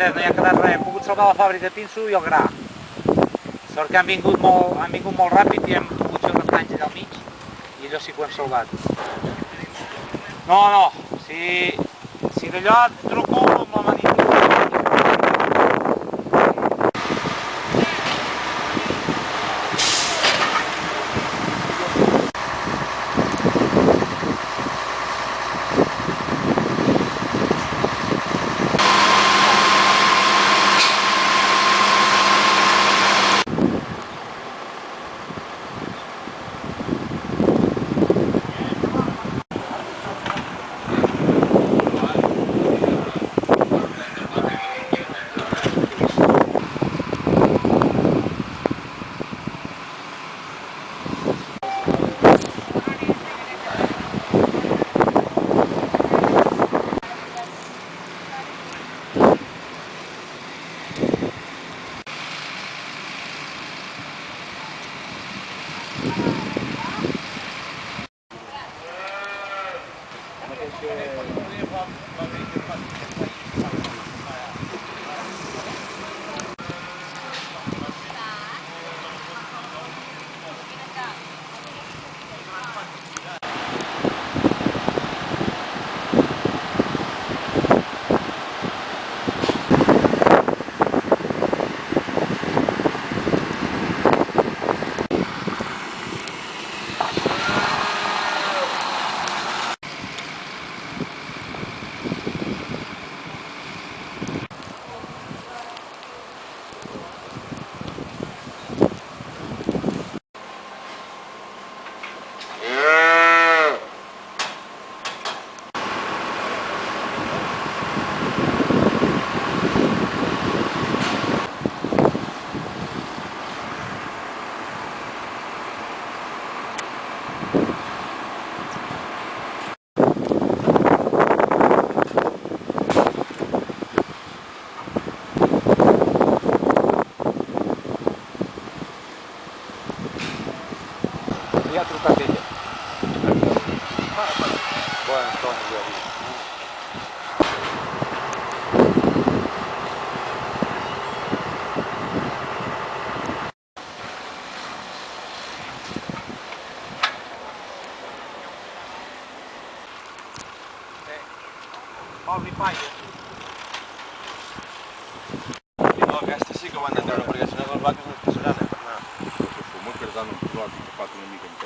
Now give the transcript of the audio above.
cert, no hi ha quedat res. Hem pogut salvar la fàbrica de pinso i el gra. Sort que han vingut molt ràpid i hem pogut fer unes granges allà al mig i allò sí que ho hem salvat. No, si d'allò et truco amb la manita. Ja ha trucat ella. Bueno, Antoni, ja dic. Obri palla. No, aquesta sí que ho han de treure, perquè si no les vaques no es passaran, per anar. El fumó que es dan un clot i tapat una mica amb